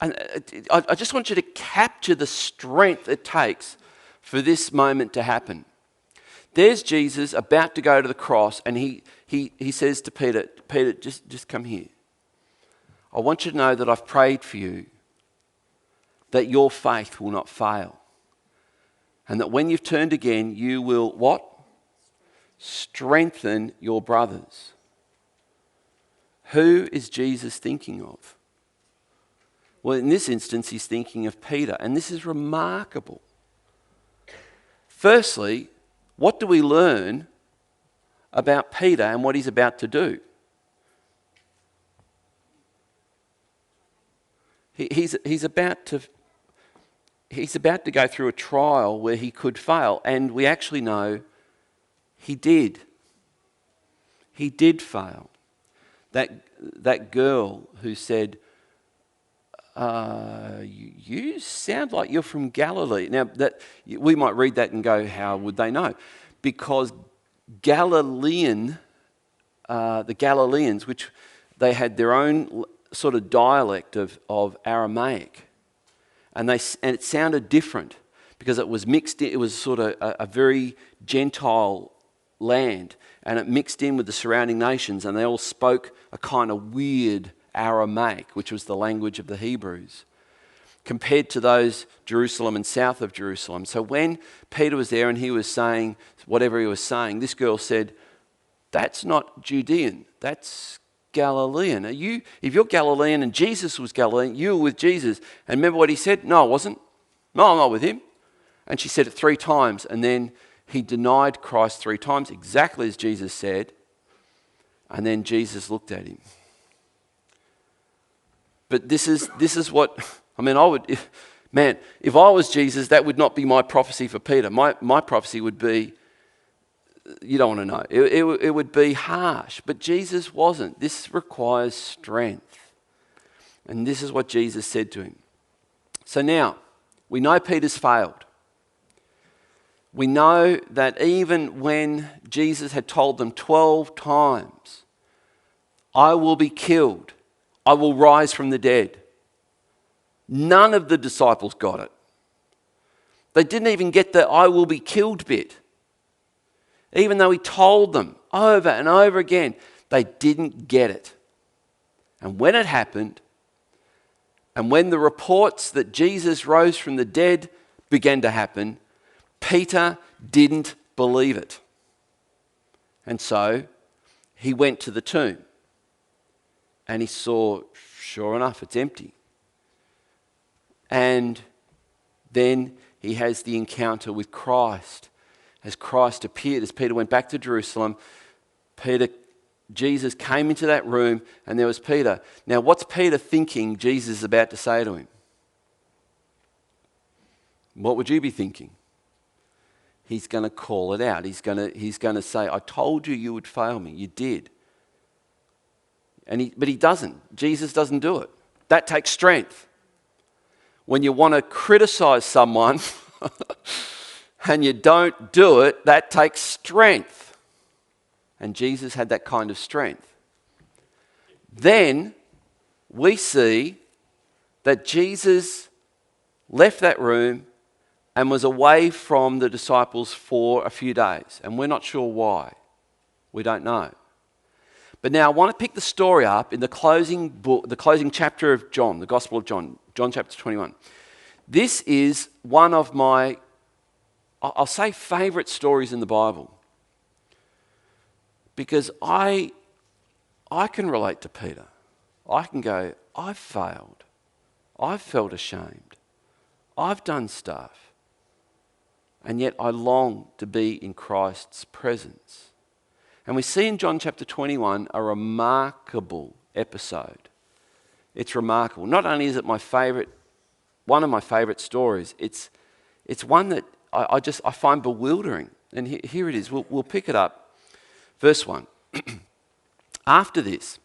And I just want you to capture the strength it takes for this moment to happen. There's Jesus about to go to the cross, and he says to Peter, Peter, just come here. I want you to know that I've prayed for you, that your faith will not fail. And that when you've turned again, you will what? Strengthen your brothers. Who is Jesus thinking of? Well, in this instance, he's thinking of Peter, and this is remarkable. Firstly, what do we learn about Peter and what he's about to do? He's about to go through a trial where he could fail, and we actually know he did. He did fail. That girl who said, you sound like you're from Galilee. Now, that we might read that and go, how would they know? Because the Galileans, which they had their own sort of dialect of Aramaic, and it sounded different because it was mixed in. It was sort of a very Gentile land, and it mixed in with the surrounding nations, and they all spoke a kind of weird Aramaic, which was the language of the Hebrews, compared to those Jerusalem and south of Jerusalem. So when Peter was there and he was saying whatever he was saying, this girl said, that's not Judean, that's Galilean. If you're Galilean and Jesus was Galilean, you were with Jesus. And remember what he said? No, I wasn't. No, I'm not with him. And she said it 3 times, and then he denied Christ 3 times, exactly as Jesus said. And then Jesus looked at him. But this is what, I mean, if I was Jesus, that would not be my prophecy for Peter. My prophecy would be, you don't want to know. It would be harsh, but Jesus wasn't. This requires strength. And this is what Jesus said to him. So now, we know Peter's failed. We know that even when Jesus had told them 12 times, I will be killed, I will rise from the dead, none of the disciples got it. They didn't even get the I will be killed bit. Even though he told them over and over again, they didn't get it. And when it happened, and when the reports that Jesus rose from the dead began to happen, Peter didn't believe it. And so he went to the tomb and he saw, sure enough, it's empty. And then he has the encounter with Christ. As Christ appeared, as Peter went back to Jerusalem, Jesus came into that room and there was Peter. Now, what's Peter thinking Jesus is about to say to him? What would you be thinking? He's going to call it out. He's going to say, I told you you would fail me. You did. But he doesn't. Jesus doesn't do it. That takes strength. When you want to criticize someone and you don't do it, that takes strength. And Jesus had that kind of strength. Then we see that Jesus left that room and was away from the disciples for a few days. And we're not sure why. We don't know. But now I want to pick the story up in the closing book, the closing chapter of John, the Gospel of John, John chapter 21. This is one of my, I'll say, favourite stories in the Bible. Because I can relate to Peter. I can go, I've failed. I've felt ashamed. I've done stuff. And yet I long to be in Christ's presence. And we see in John chapter 21 a remarkable episode. It's remarkable. Not only is it one of my favourite stories, it's one that I find bewildering. And here it is. We'll pick it up. Verse 1. After this,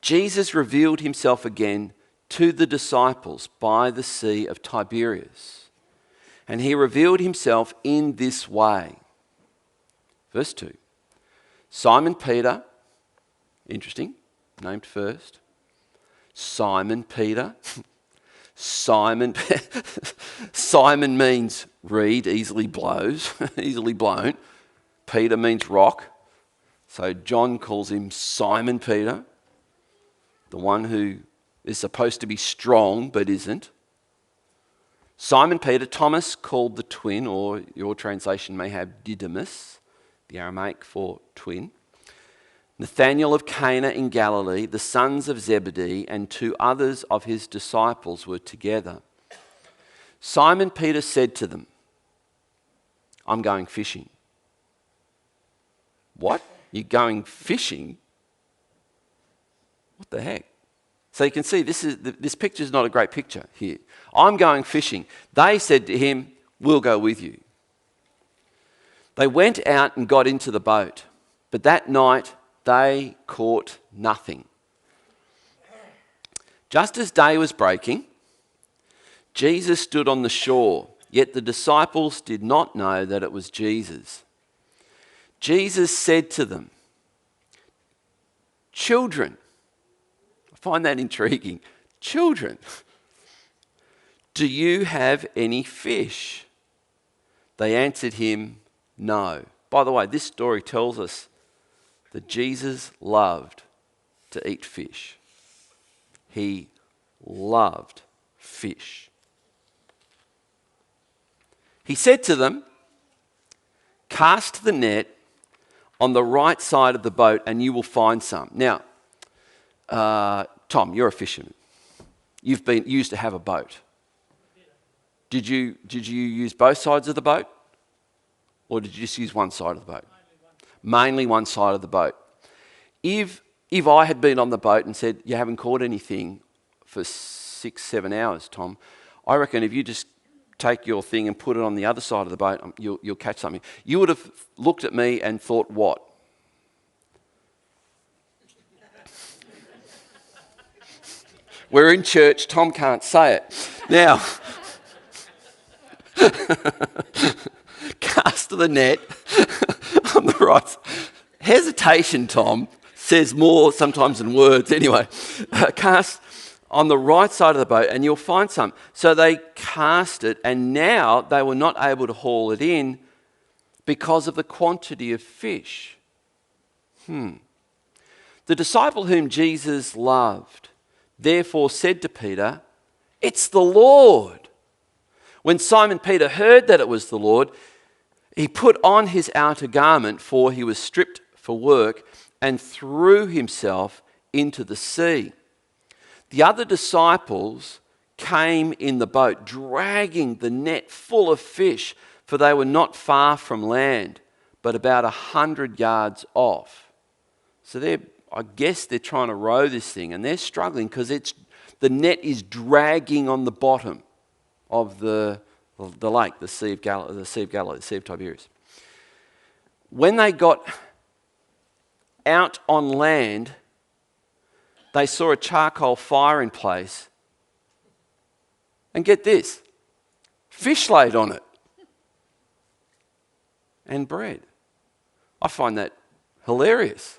Jesus revealed himself again to the disciples by the Sea of Tiberias. And he revealed himself in this way. Verse 2. Simon Peter, interesting, named first. Simon Peter, Simon. Simon means reed, easily blows, easily blown. Peter means rock. So John calls him Simon Peter, the one who is supposed to be strong but isn't. Simon Peter, Thomas called the twin, or your translation may have Didymus, the Aramaic for twin. Nathanael of Cana in Galilee, the sons of Zebedee, and 2 others of his disciples were together. Simon Peter said to them, I'm going fishing. What? You're going fishing? What the heck? So you can see this picture is not a great picture here. I'm going fishing. They said to him, we'll go with you. They went out and got into the boat, but that night they caught nothing. Just as day was breaking, Jesus stood on the shore, yet the disciples did not know that it was Jesus. Jesus said to them, children, I find that intriguing. Children, do you have any fish? They answered him, no. By the way, this story tells us that Jesus loved to eat fish. He loved fish. He said to them, cast the net on the right side of the boat and you will find some. Now, Tom, you're a fisherman. You used to have a boat. Did you use both sides of the boat? Or did you just use one side of the boat? Mainly one side of the boat. If I had been on the boat and said, you haven't caught anything for 6-7 hours, Tom, I reckon if you just take your thing and put it on the other side of the boat, you'll catch something. You would have looked at me and thought, what? We're in church, Tom can't say it. Now, cast the net on the right. Hesitation, Tom, says more sometimes than words. Anyway, cast on the right side of the boat and you'll find some. So they cast it, and now they were not able to haul it in because of the quantity of fish. The disciple whom Jesus loved therefore said to Peter, it's the Lord. When Simon Peter heard that it was the Lord, he put on his outer garment, for he was stripped for work, and threw himself into the sea. The other disciples came in the boat, dragging the net full of fish, for they were not far from land, but about 100 yards off. So I guess they're trying to row this thing, and they're struggling because the net is dragging on the bottom of the lake, the Sea of Galilee, the Sea of Tiberias. When they got out on land, they saw a charcoal fire in place. And get this, fish laid on it. And bread. I find that hilarious.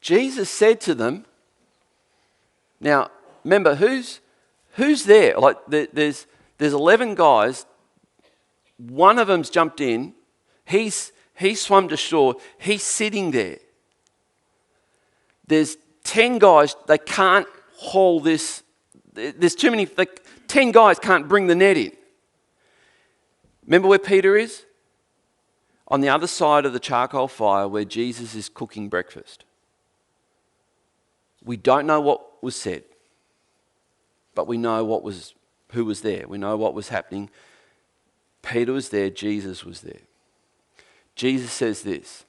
Jesus said to them, now remember who's there? Like there's 11 guys. One of them's jumped in. He's swum to shore. He's sitting there. There's 10 guys. They can't haul this. There's too many. 10 guys can't bring the net in. Remember where Peter is? On the other side of the charcoal fire where Jesus is cooking breakfast. We don't know what was said, but we know who was there. We know what was happening. Peter was there, Jesus was there. Jesus says this,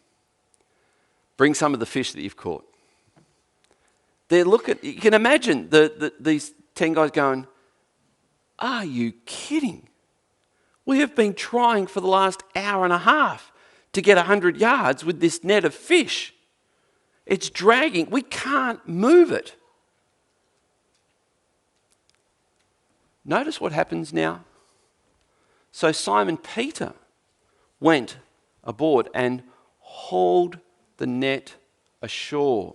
bring some of the fish that you've caught. You can imagine these 10 guys going, are you kidding? We have been trying for the last hour and a half to get 100 yards with this net of fish. It's dragging. We can't move it. Notice what happens now. So Simon Peter went aboard and hauled the net ashore.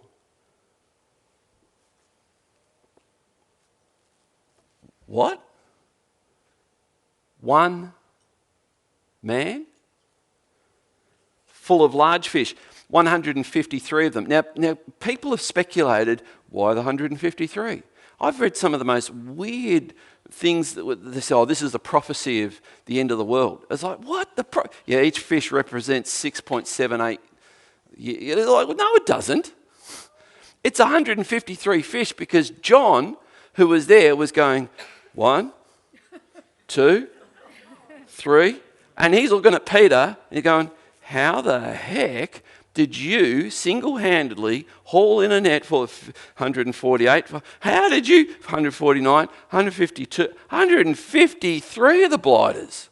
What? One man? Full of large fish. 153 of them. Now, people have speculated, why the 153? I've read some of the most weird things that they say, oh, this is the prophecy of the end of the world. It's like, what? Yeah, each fish represents 6.78. You're like, well, no, it doesn't. It's 153 fish because John, who was there, was going, 1, 2, 3. And he's looking at Peter and he's going, how the heck did you single-handedly haul in a net for 148? How did you? 149, 152, 153 of the blighters.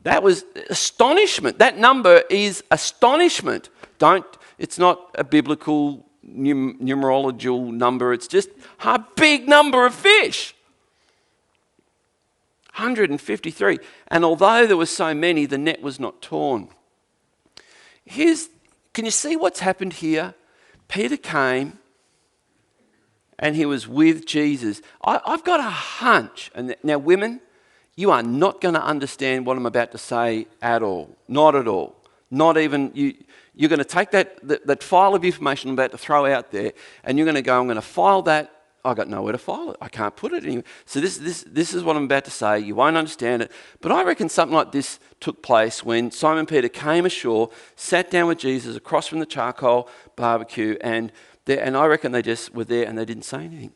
That was astonishment. That number is astonishment. It's not a biblical numerological number. It's just a big number of fish. 153. And although there were so many, the net was not torn. Can you see what's happened here? Peter came and he was with Jesus. I've got a hunch. And now, women, you are not going to understand what I'm about to say at all. Not at all. Not even you. You're going to take that file of information I'm about to throw out there, and you're going to go, I'm going to file that. I've got nowhere to file it. I can't put it anywhere. So this is what I'm about to say. You won't understand it. But I reckon something like this took place when Simon Peter came ashore, sat down with Jesus across from the charcoal barbecue, and I reckon they just were there and they didn't say anything.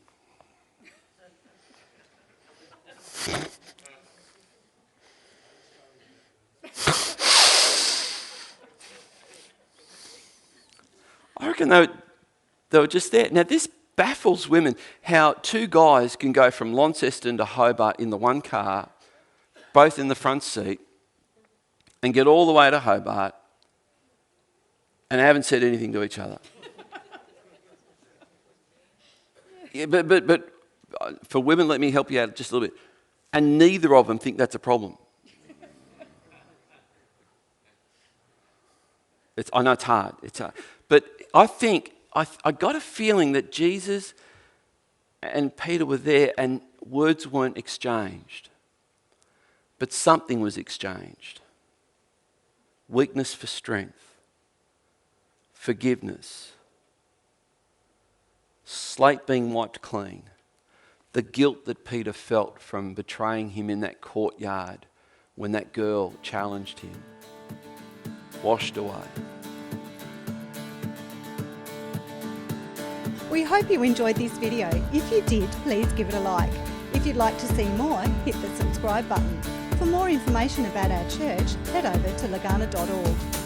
I reckon they were just there. Now this baffles women how two guys can go from Launceston to Hobart in the one car, both in the front seat, and get all the way to Hobart and haven't said anything to each other. Yeah, but for women, let me help you out just a little bit. And neither of them think that's a problem. I know it's hard. But I think I got a feeling that Jesus and Peter were there and words weren't exchanged. But something was exchanged. Weakness for strength. Forgiveness. Slate being wiped clean. The guilt that Peter felt from betraying him in that courtyard when that girl challenged him. Washed away. We hope you enjoyed this video. If you did, please give it a like. If you'd like to see more, hit the subscribe button. For more information about our church, head over to lagana.org.